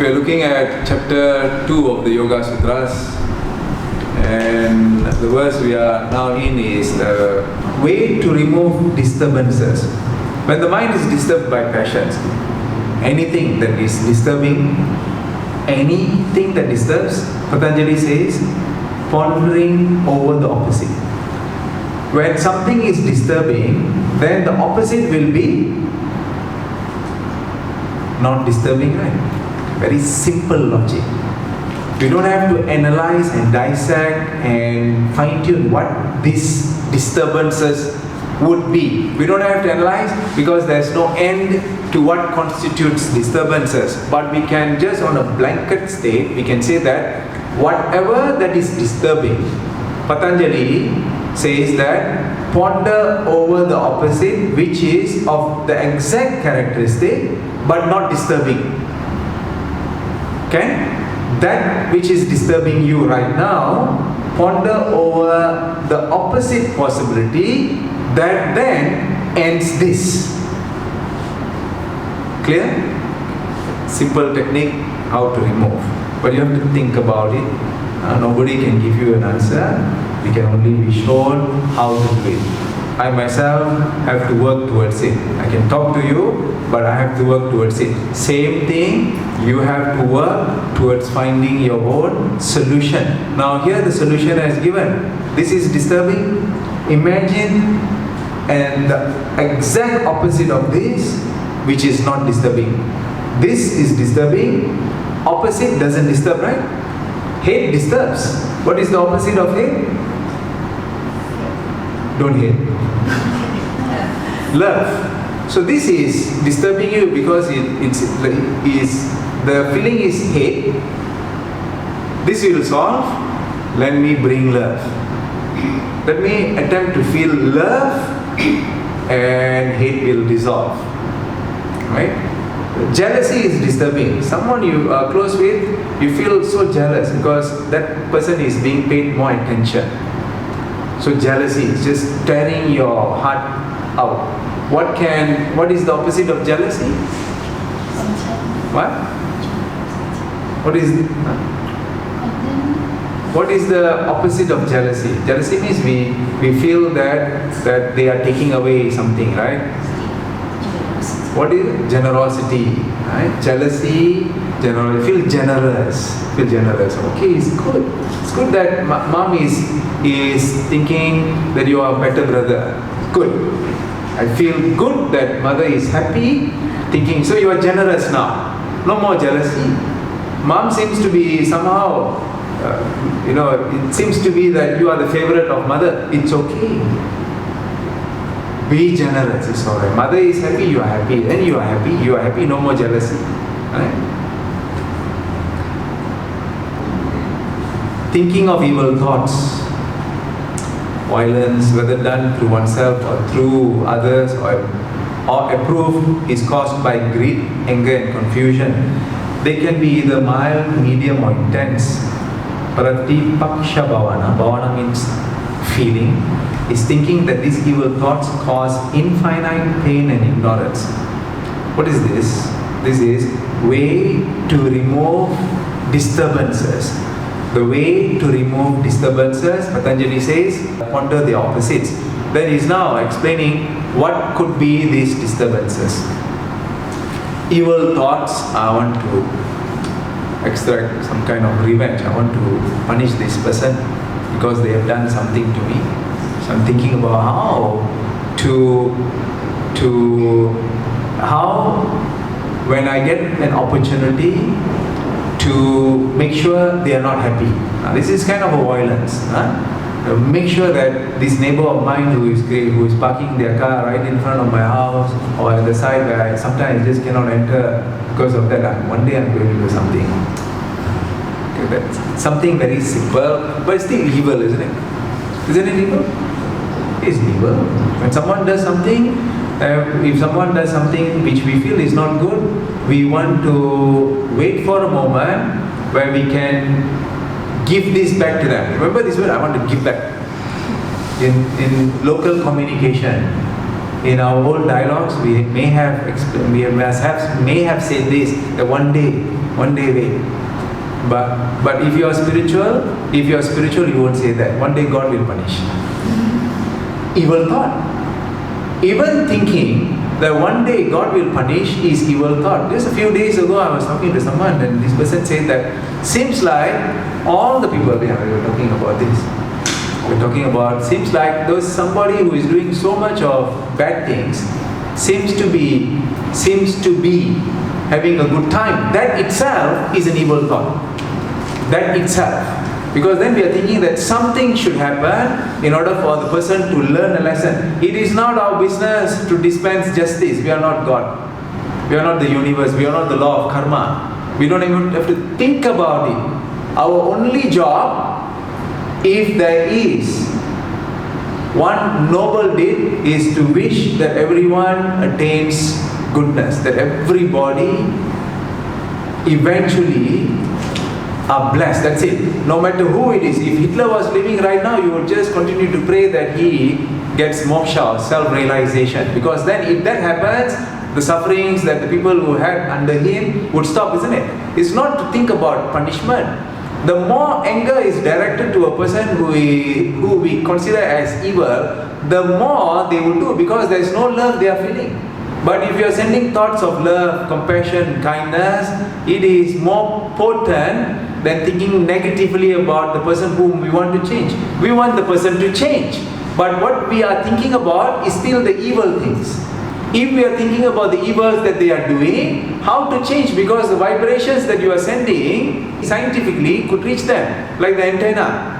We are looking at chapter 2 of the Yoga Sutras, and the verse we are now in is the way to remove disturbances. When the mind is disturbed by passions, anything that is disturbing, anything that disturbs, Patanjali says, pondering over the opposite. When something is disturbing, then the opposite will be not disturbing, right? Very simple logic. You don't have to analyze and dissect and fine-tune what these disturbances would be. We don't have to analyze because there's no end to what constitutes disturbances. But we can just, on a blanket state, we can say that whatever that is disturbing, Patanjali says that ponder over the opposite, which is of the exact characteristic but not disturbing. Okay? That which is disturbing you right now, ponder over the opposite possibility that then ends this. Clear? Simple technique how to remove. But you have to think about it. Nobody can give you an answer. We can only be shown how to do it. I myself have to work towards it. I can talk to you, but I have to work towards it. Same thing, you have to work towards finding your own solution. Now here the solution is given. This is disturbing. Imagine and the exact opposite of this, which is not disturbing. This is disturbing. Opposite doesn't disturb, right? Hate disturbs. What is the opposite of hate? Don't hate. Love. So this is disturbing you because the feeling is hate. This will solve. Let me bring love. Let me attempt to feel love, and hate will dissolve. Right? Jealousy is disturbing. Someone you are close with, you feel so jealous because that person is being paid more attention. So jealousy is just tearing your heart out. What is the opposite of jealousy? What is the opposite of jealousy? Jealousy means we feel that they are taking away something, right? What is generosity? Right? Jealousy, feel generous. Okay, it's good. It's good that mom is thinking that you are a better brother. Good. I feel good that mother is happy, thinking, so you are generous now. No more jealousy. Mom seems to be somehow, it seems to be that you are the favorite of mother. It's okay. Be generous, it's alright. Mother is happy, you are happy. Then you are happy, no more jealousy. Right? Thinking of evil thoughts, violence, whether done through oneself or through others or approved, is caused by greed, anger and confusion. They can be either mild, medium or intense. Pratipaksha bhavana, bhavana means feeling, is thinking that these evil thoughts cause infinite pain and ignorance. What is this? This is way to remove disturbances. The way to remove disturbances, Patanjali says, ponder the opposites. Then he is now explaining what could be these disturbances. Evil thoughts, I want to extract some kind of revenge. I want to punish this person because they have done something to me. So I'm thinking about how when I get an opportunity to make sure they are not happy. Now, this is kind of a violence. Make sure that this neighbor of mine who is parking their car right in front of my house or at the side where I sometimes just cannot enter because of that. One day I'm going to do something. Okay, that's something very simple, but it's still evil, isn't it? Isn't it evil? It's evil. When someone does something, if someone does something which we feel is not good, we want to wait for a moment where we can give this back to them. Remember this word, I want to give back. In local communication, in our old dialogues, we may have said this, that one day One day wait. But if you are spiritual, you won't say that. One day God will punish. Evil thought. Even thinking that one day God will punish is evil thought. Just a few days ago I was talking to someone and this person said that seems like all the people we were talking about this. We're talking about, seems like there's somebody who is doing so much of bad things, seems to be having a good time. That itself is an evil thought. That itself. Because then we are thinking that something should happen in order for the person to learn a lesson. It is not our business to dispense justice. We are not God. We are not the universe. We are not the law of karma. We don't even have to think about it. Our only job, if there is one noble deed, is to wish that everyone attains goodness, that everybody eventually are blessed. That's it. No matter who it is. If Hitler was living right now, you would just continue to pray that he gets moksha, self-realization. Because then if that happens, the sufferings that the people who had under him would stop, isn't it? It's not to think about punishment. The more anger is directed to a person who we consider as evil, the more they will do, because there is no love they are feeling. But if you are sending thoughts of love, compassion, kindness, it is more potent than thinking negatively about the person whom we want to change. We want the person to change. But what we are thinking about is still the evil things. If we are thinking about the evils that they are doing, how to change? Because the vibrations that you are sending scientifically could reach them. Like the antenna.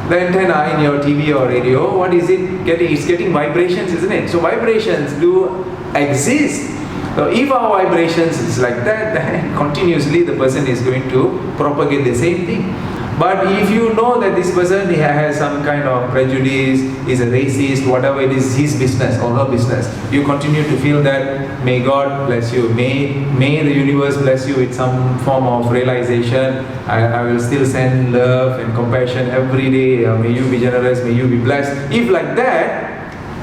The antenna in your TV or radio, what is it getting? It's getting vibrations, isn't it? So vibrations do exist. So if our vibrations is like that, then continuously the person is going to propagate the same thing. But if you know that this person has some kind of prejudice, is a racist, whatever it is, his business or her business, you continue to feel that may God bless you, may the universe bless you with some form of realization. I will still send love and compassion every day. May you be generous, may you be blessed. If like that,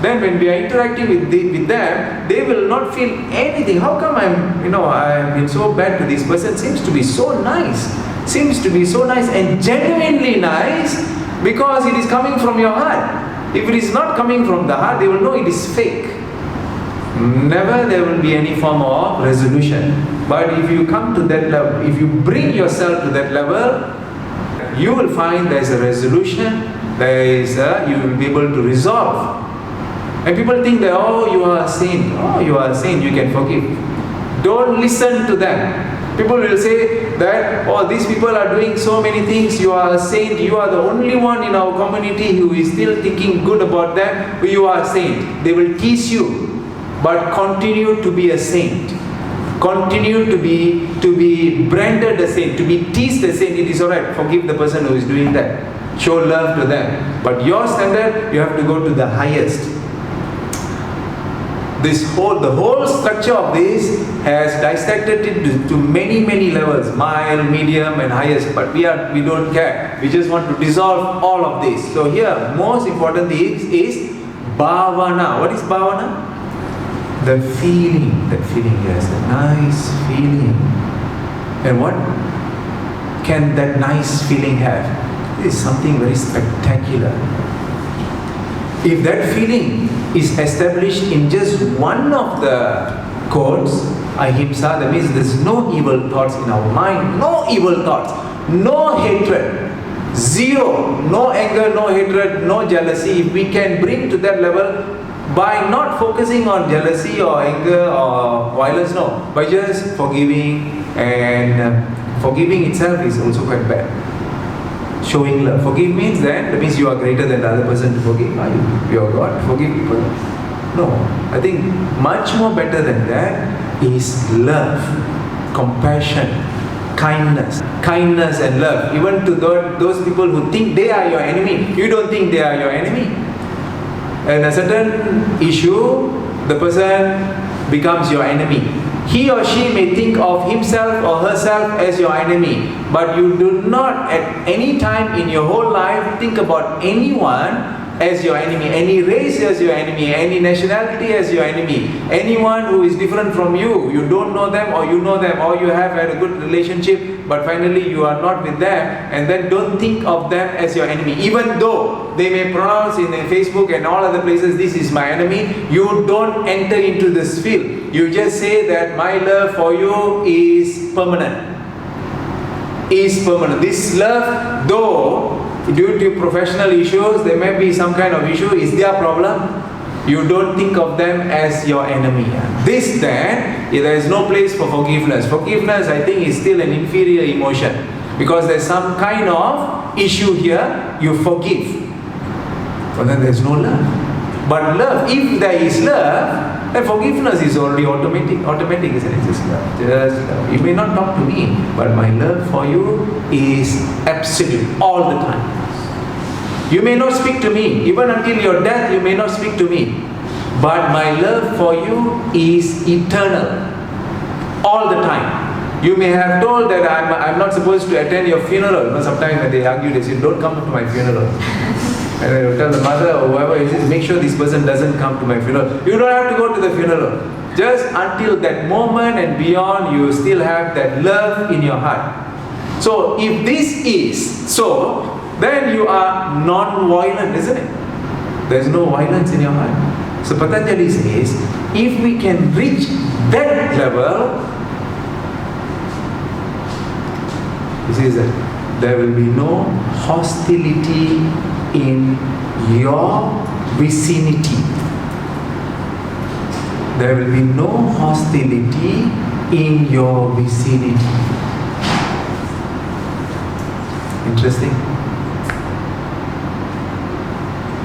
then when we are interacting with them, they will not feel anything. How come I have been so bad to this person? Seems to be so nice. Seems to be so nice and genuinely nice because it is coming from your heart. If it is not coming from the heart, they will know it is fake. Never there will be any form of resolution. But if you come to that level, if you bring yourself to that level, you will find there is a resolution, you will be able to resolve. And people think that, oh, you are a saint, you can forgive. Don't listen to them. People will say that, oh, these people are doing so many things, you are a saint, you are the only one in our community who is still thinking good about them, you are a saint. They will tease you, but continue to be a saint. Continue to be branded a saint, to be teased a saint. It is alright, forgive the person who is doing that. Show love to them. But your standard, you have to go to the highest. The whole structure of this has dissected it to many levels, mild, medium and highest, but we don't care. We just want to dissolve all of this. So here, most important thing is bhavana. What is bhavana? The feeling, yes, the nice feeling. And what can that nice feeling have? It is something very spectacular. If that feeling is established in just one of the codes, ahimsa, that means there's no evil thoughts in our mind, no evil thoughts, no hatred, zero, no anger, no hatred, no jealousy. If we can bring to that level by not focusing on jealousy or anger or violence, no, by just forgiving, and forgiving itself is also quite bad. Showing love. Forgive means that means you are greater than the other person to forgive. Are you are God? Forgive people? No. I think much more better than that is love, compassion, kindness and love. Even to those people who think they are your enemy, you don't think they are your enemy. And a certain issue, the person becomes your enemy. He or she may think of himself or herself as your enemy, but you do not at any time in your whole life think about anyone as your enemy, any race as your enemy, any nationality as your enemy, anyone who is different from you, you don't know them or you know them, or you have had a good relationship but finally you are not with them, and then don't think of them as your enemy. Even though they may pronounce in Facebook and all other places, this is my enemy, you don't enter into this field. You just say that my love for you is permanent. This love, though due to professional issues, there may be some kind of issue, is their problem. You don't think of them as your enemy. This then, there is no place for forgiveness. Forgiveness, I think, is still an inferior emotion, because there's some kind of issue here, you forgive. But then there's no love. But love, if there is love, then forgiveness is already automatic, isn't it? Just love. Just love. You may not talk to me, but my love for you is absolute, all the time. You may not speak to me, even until your death you may not speak to me, but my love for you is eternal, all the time. You may have told that I'm not supposed to attend your funeral. You know, sometimes when they argue, they say, don't come to my funeral. And I will tell the mother or whoever it is, make sure this person doesn't come to my funeral. You don't have to go to the funeral. Just until that moment and beyond, you still have that love in your heart. So if this is so, then you are non-violent, isn't it? There's no violence in your heart. So Patanjali says, if we can reach that level, he says that there will be no hostility in your vicinity. There will be no hostility in your vicinity. Interesting.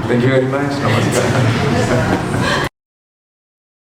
Thank you very much. Namaskar.